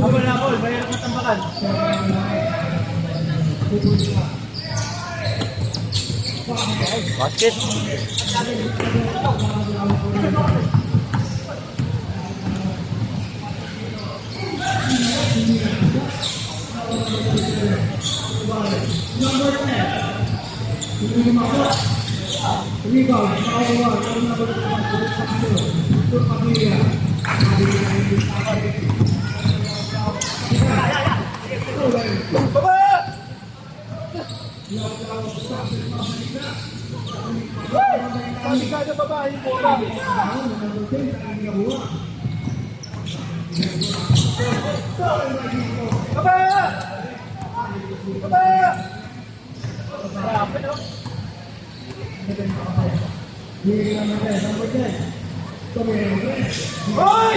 Abol na abol, bayar ng tambakan. Basket. Sabi ka babae mo ba? Kabaya! Kabaya! Hoy!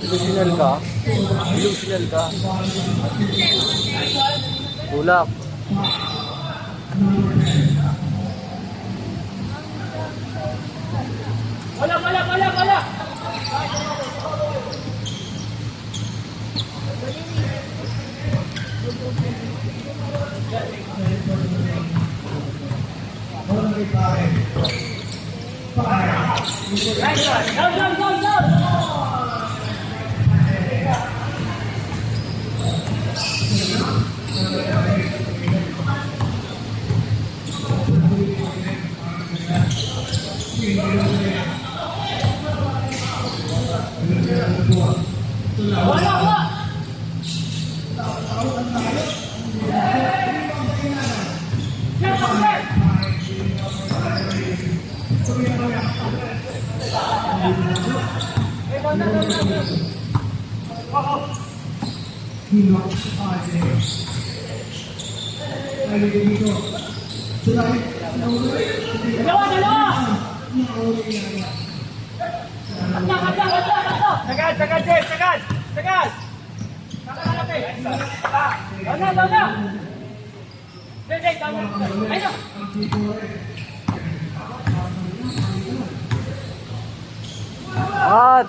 Ilusional ka? Ilusional ka? Tulak. Wala! At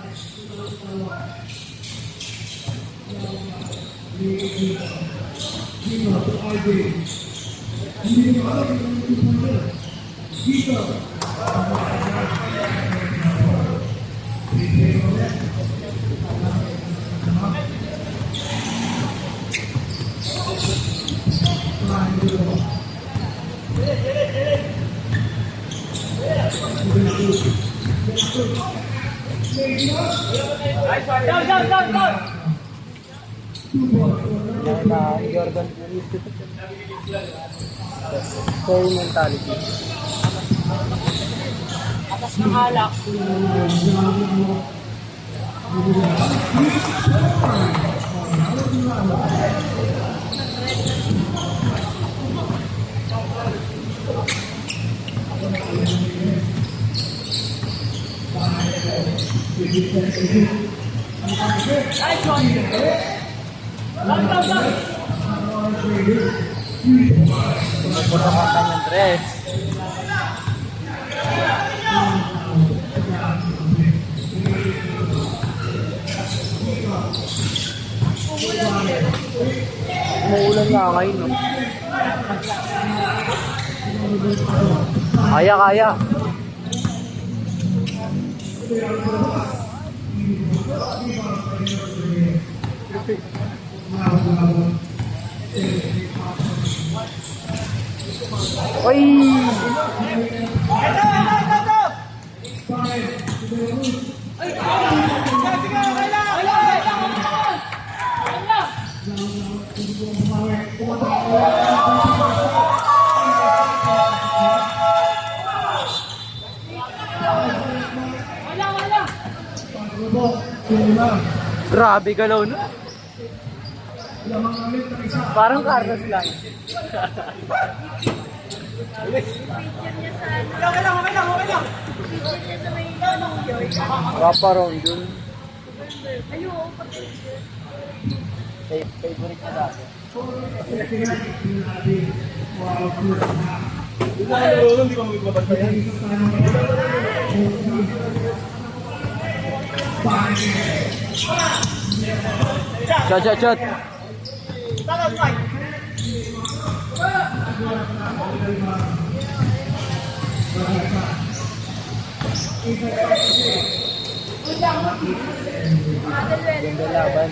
Jordan Same mentality. Atas ng alak. Pupunta ka kanyang dress. Umuulan nga ngayon, no? Kaya, kaya. Oy! Grabe galaw na. Parang Carlos lang. Rapa ron dun. Favorite ko dati. Shot. Ganda laban.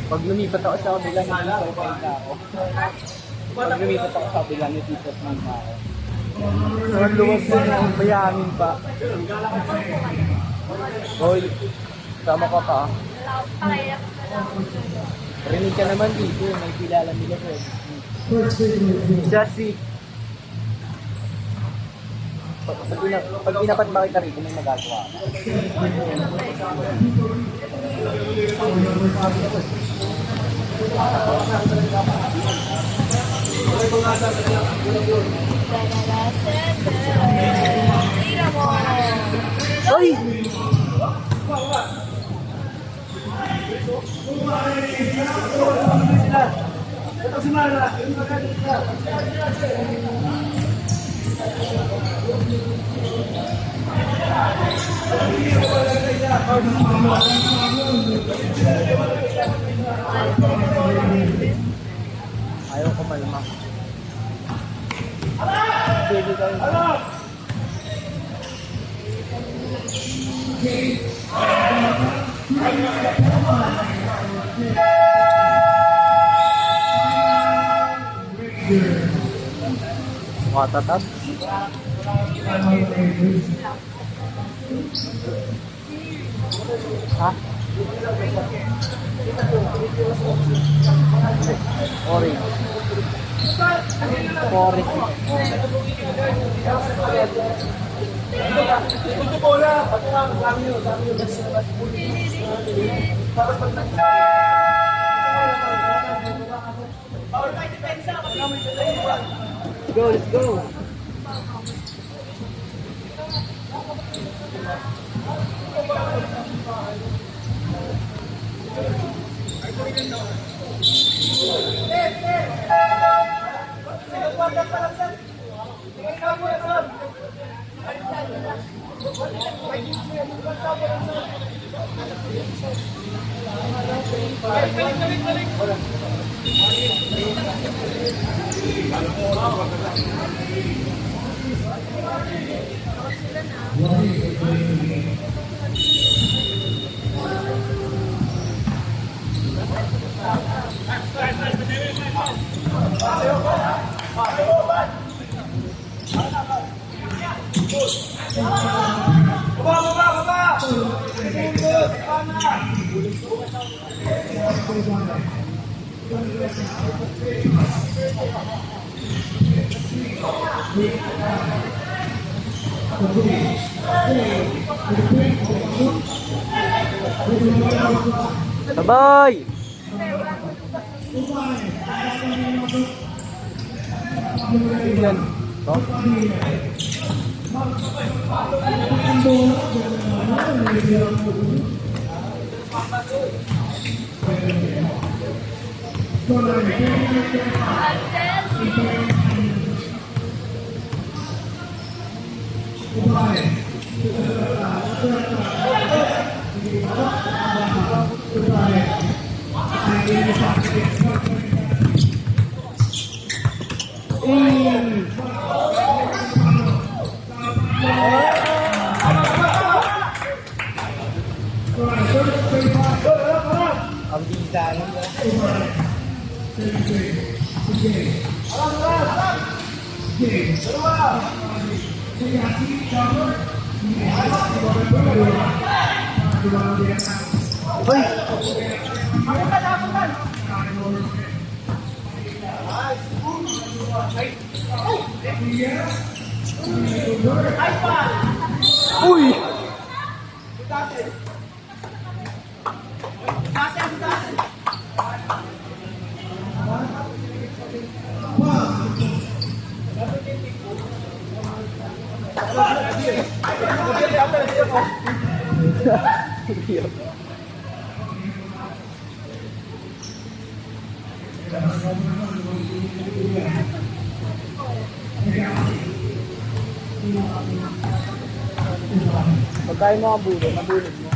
Pag lumipat ako sa kabila, nag-isip pa ako. Pag lumipat ako sa kabila, nag-isip man ako. Saan luwag mo na ang bayangin pa? Hoy, sama ka pa. Rinig ka naman dito, may kilala nila ko. Jesse. Pag pinapat ba kita rito, may magagawa. Hoy! Ayaw ko malma. Pwede kayo. Matatab. Ha? Orange. Let's go. Baba! Sabay! Yan. Ang bisa lang yan. Uy! Pagkain mo ang bulo, nabulog mo.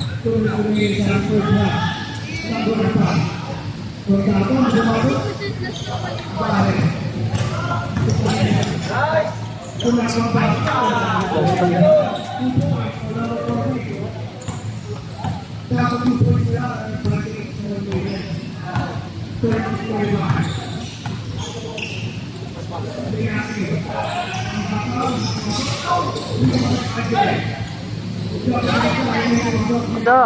Isa!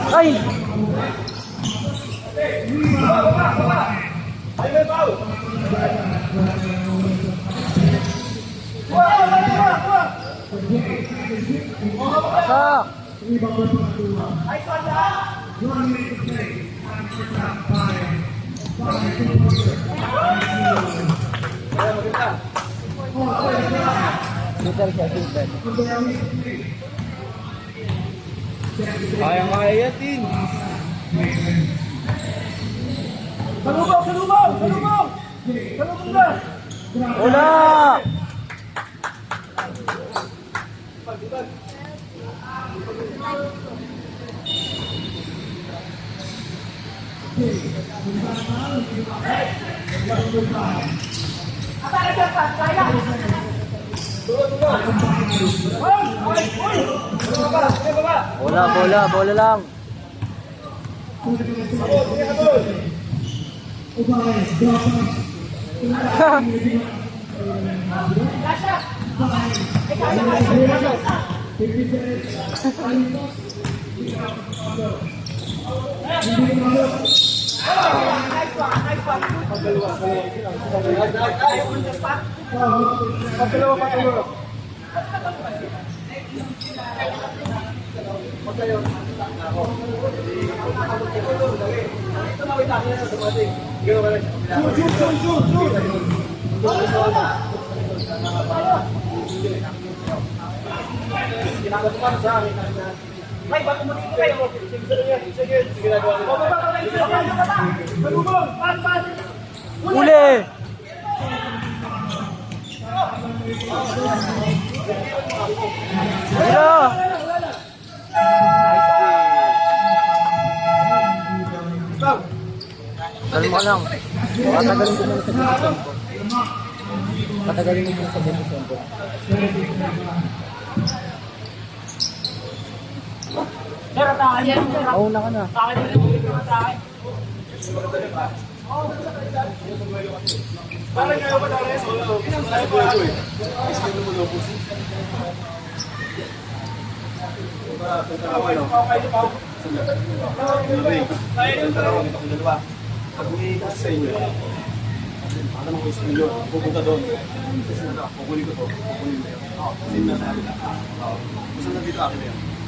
Ay! Asa! Total siya, total. Kaya yatin. Salubong! Salubong! Salubong! Salubong na! Wala! Bola lang. Uli! Kalma lang. Patagalin ko muna sa desisyon ko. Patagalin ko muna sa desisyon ko. Mauna ka na. Parang ngayon pa daw rin. Wala ko eh. Kasi yung lumulubos. Pag may gusto sa inyo, ako naman gusto nyo, pupunta doon. Kukunin ko to, kukunin mo yun. Kasi nasa akin na. Gusto na dito akin na yun.